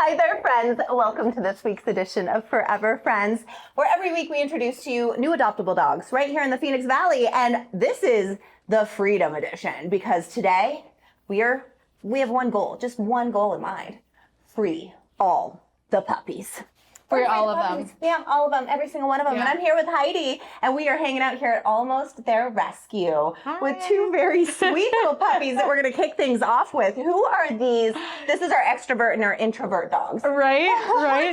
Hi there, friends. Welcome to this week's edition of Forever Friends, where every week we introduce to you new adoptable dogs right here in the Phoenix Valley. And this is the Freedom Edition because today we have one goal, just one goal in mind: free all the puppies. Free all of them. Yeah, all of them, every single one of them. Yeah. And I'm here with Heidi, and we are hanging out here at Almost Their Rescue with two very sweet little puppies that we're going to kick things off with. Who are these? This is our extrovert and our introvert dogs. Right.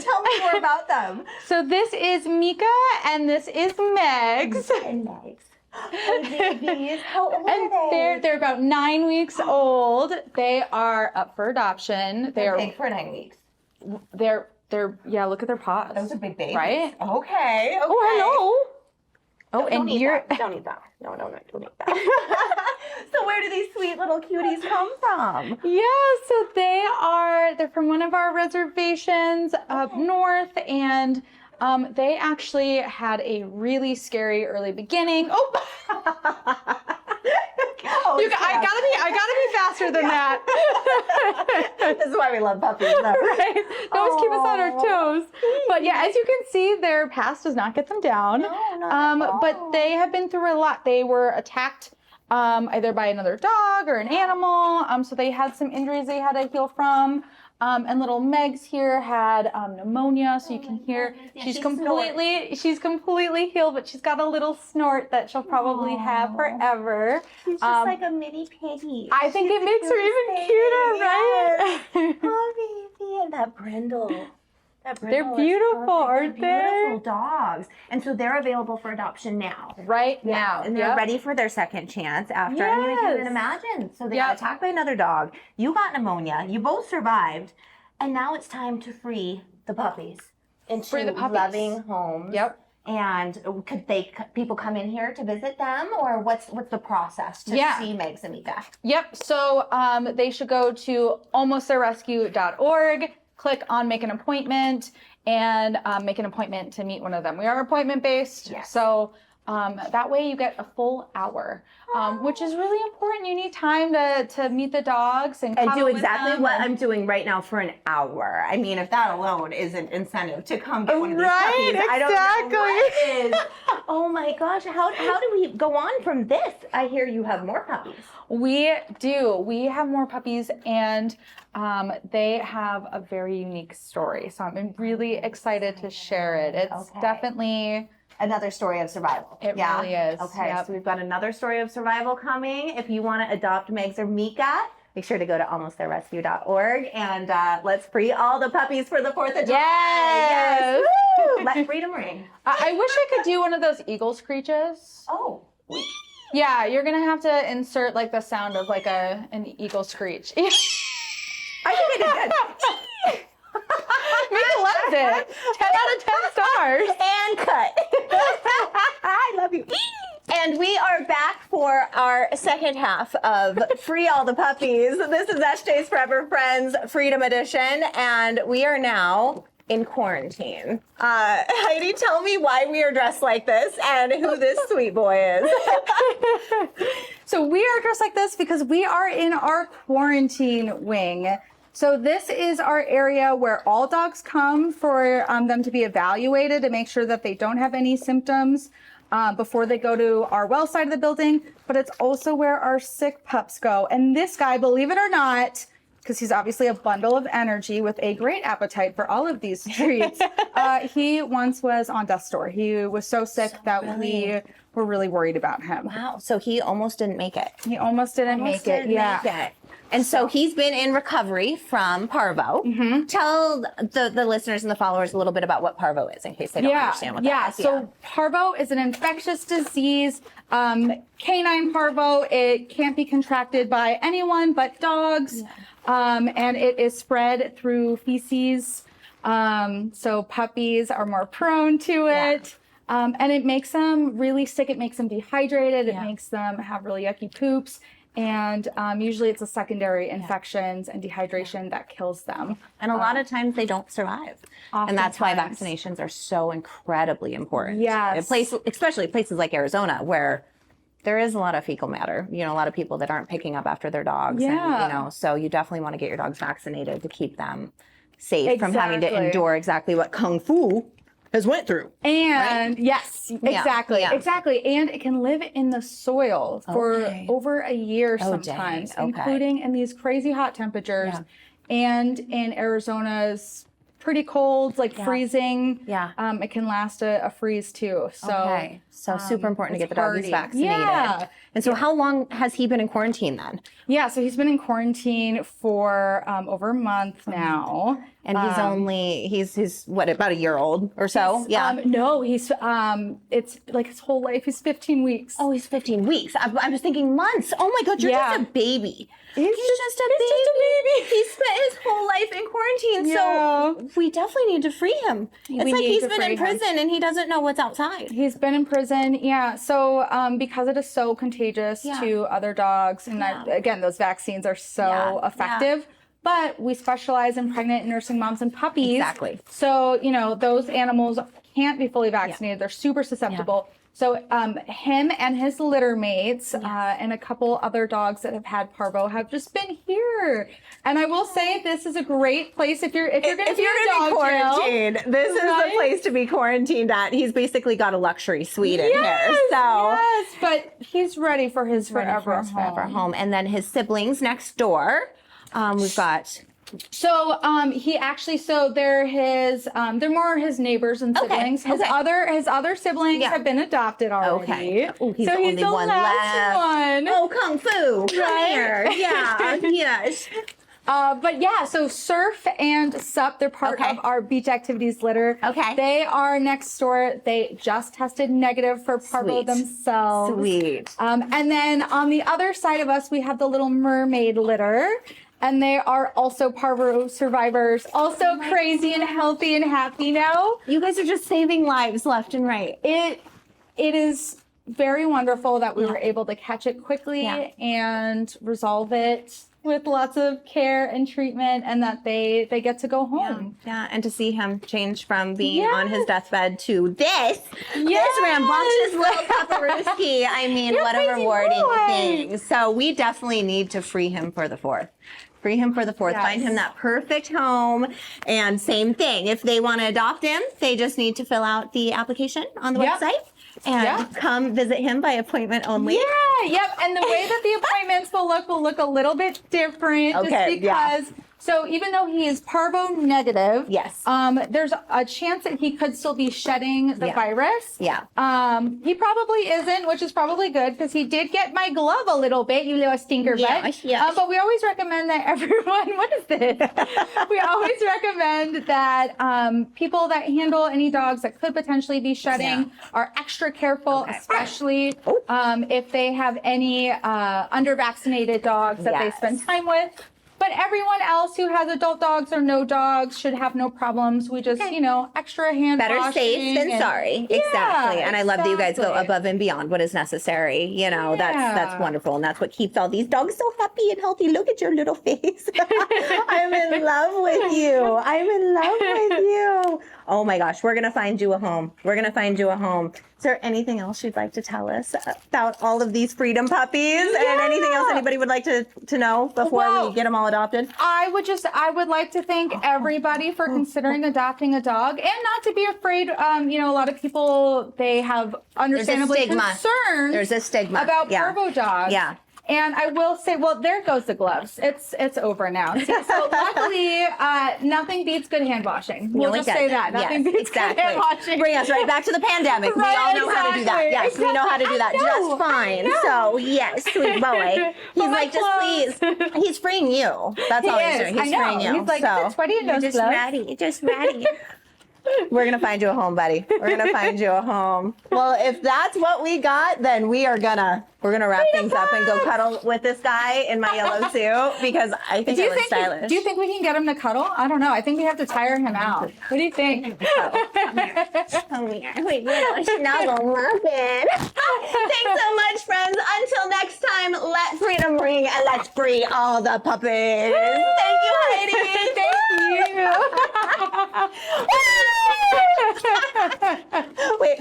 Tell me more about them. So this is Mika, and this is Megs. And Megs. Oh, babies. How old And are they? they're about 9 weeks old. They are up for adoption. They're big for 9 weeks. They're look at their paws. Those are big babies. Right? Okay. Oh, hello. No, and you're... Don't eat that. No, don't eat that. So where do these sweet little cuties come from? Yeah, so they're from one of our reservations up north, and they actually had a really scary early beginning. I gotta be faster than that. This is why we love puppies, though. Right? They always keep us on our toes. But yeah, as you can see, their past does not get them down. No, not at all. But they have been through a lot. They were attacked either by another dog or an animal. So they had some injuries they had to heal from. And little Megs here had pneumonia, so you can hear she's completely healed, but she's got a little snort that she'll probably have forever. She's just like a mini piggy. I think it makes her even cuter, right? Oh, baby, and that brindle. They're beautiful, aren't they? Beautiful dogs. And so they're available for adoption now. Right now. And they're ready for their second chance after. I mean, I can imagine. So they got attacked by another dog. You got pneumonia. You both survived. And now it's time to free the puppies into loving homes. Yep. And could people come in here to visit them, or what's the process to see Megs and Mika? Yep. So they should go to almosttheirrescue.org. Click on make an appointment and make an appointment to meet one of them. We are appointment based, so that way you get a full hour, which is really important. You need time to meet the dogs and do exactly what I'm doing right now for an hour. I mean, if that alone isn't incentive to come get one of these puppies, exactly. I don't know what is. Oh my gosh, how do we go on from this? I hear you have more puppies. We do. We have more puppies, and they have a very unique story. So I'm really excited to share it. It's definitely another story of survival. It really is. Okay, so we've got another story of survival coming. If you want to adopt Megs or Mika, make sure to go to almosttheirrescue.org and let's free all the puppies for the 4th of July. Yes. Woo! Let freedom ring. I wish I could do one of those eagle screeches. Oh. Yeah, you're gonna have to insert like the sound of like an eagle screech. I think I did good. Mika loves it. 10 out of 10 stars. And cut. I love you. And we are back for our second half of Free All the Puppies. This is SJ's Forever Friends Freedom Edition, and we are now in quarantine. Heidi, tell me why we are dressed like this and who this sweet boy is. So we are dressed like this because we are in our quarantine wing. So this is our area where all dogs come for them to be evaluated to make sure that they don't have any symptoms before they go to our well side of the building. But it's also where our sick pups go. And this guy, believe it or not, because he's obviously a bundle of energy with a great appetite for all of these treats. He once was on death's door. He was so sick that we were really worried about him. Wow. So he almost didn't make it. He almost didn't make it. Yeah. And so he's been in recovery from parvo. Mm-hmm. Tell the listeners and the followers a little bit about what parvo is in case they don't understand what that is. So parvo is an infectious disease. Canine parvo, it can't be contracted by anyone but dogs. And it is spread through feces. So puppies are more prone to it. And it makes them really sick. It makes them dehydrated. It makes them have really yucky poops. And usually it's a secondary infections and dehydration that kills them. And a lot of times they don't survive. And that's why vaccinations are so incredibly important. Yes. Especially places like Arizona where there is a lot of fecal matter. You know, a lot of people that aren't picking up after their dogs. Yeah. And, so you definitely want to get your dogs vaccinated to keep them safe from having to Exactly. endure exactly what Kung Fu has went through. And yes, exactly, yeah. exactly. And it can live in the soil for Okay. over a year Oh, sometimes, dang. Okay. including in these crazy hot temperatures Yeah. and in Arizona's pretty cold, like freezing. Yeah. It can last a freeze too. So, So super important to it's get the doggies hardy. vaccinated. Yeah. And so how long has he been in quarantine then? Yeah, so he's been in quarantine for over a month now. And he's what, about a year old or so? No, he's it's like his whole life. He's 15 weeks. Oh, he's 15 weeks. I was thinking months. Oh my God, you're Yeah. just a baby. He's just a baby. He spent his whole life in quarantine. Yeah. So we definitely need to free him. It's We like need he's to been in free him. prison and he doesn't know what's outside. He's been in prison, yeah. So because it is so contagious Yeah. to other dogs, and again, those vaccines are so effective. But we specialize in pregnant and nursing moms and puppies. Exactly. So those animals can't be fully vaccinated. They're super susceptible. So him and his litter mates and a couple other dogs that have had parvo have just been here. And I will say this is a great place if you're going to be be quarantined, this is the place to be quarantined at. He's basically got a luxury suite in here. So Yes, but he's ready for his forever home. And then his siblings next door. We've got So they're more his neighbors and siblings. His other siblings have been adopted already. Okay. Oh, he's so the he's only the one last left. one. Oh, Kung Fu. Come Right? here. Yeah. Yes. But yeah, so Surf and Sup, they're part of our beach activities litter. Okay. They are next door. They just tested negative for parvo Sweet. themselves. Sweet. And then on the other side of us, we have the Little Mermaid litter. And they are also parvo survivors, also crazy and healthy and happy now. You guys are just saving lives left and right. It is very wonderful that we were able to catch it quickly and resolve it with lots of care and treatment, and that they get to go home. Yeah, and to see him change from being on his deathbed to this rambunctious little paparuski. I mean, You're what a crazy rewarding boy. thing. So we definitely need to free him for the 4th. Free him for the 4th. Yes. Find him that perfect home. And same thing. If they want to adopt him, they just need to fill out the application on the website and come visit him by appointment only. Yeah, yep. And the way that the appointments will look a little bit different just because so even though he is parvo negative, there's a chance that he could still be shedding the virus. Yeah. He probably isn't, which is probably good because he did get my glove a little bit, you little stinker butt. Yeah. But we always recommend that everyone, what is this? We always recommend that people that handle any dogs that could potentially be shedding are extra careful, especially if they have any under-vaccinated dogs that they spend time with. But everyone else who has adult dogs or no dogs should have no problems. We just, extra hand Better washing safe than and- sorry. Yeah, exactly. And I love that you guys go exactly. above and beyond what is necessary. That's wonderful. And that's what keeps all these dogs so happy and healthy. Look at your little face. I'm in love with you. I'm in love with you. Oh my gosh, we're going to find you a home. We're going to find you a home. Is there anything else you'd like to tell us about all of these freedom puppies and anything else anybody would like to know before we get them all adopted? I would like to thank everybody for considering adopting a dog and not to be afraid. A lot of people, they have understandably concerns. There's a stigma about parvo dogs. Yeah. And I will say, well, there goes the gloves. It's over now. So luckily, nothing beats good hand washing. We'll just say that. Nothing beats good hand washing. Bring us right back to the pandemic. We all know how to do that. Yes, we know how to do that just fine. So, yes, sweet boy. He's like, just please. He's freeing you. That's all he's doing. He's freeing you. He's like, it's sweaty in those just gloves. ready. Just ready. We're going to find you a home, buddy. We're going to find you a home. Well, if that's what we got, then we're going to wrap things up and go cuddle with this guy in my yellow suit because I think I look stylish. Do you think we can get him to cuddle? I don't know. I think we have to tire him out. What do you think? Come here. Wait, little snuggle muffin. Thanks so much, friends. Until next time, let freedom ring and let's free all the puppies. Thank you, Heidi. Thank you. Wait,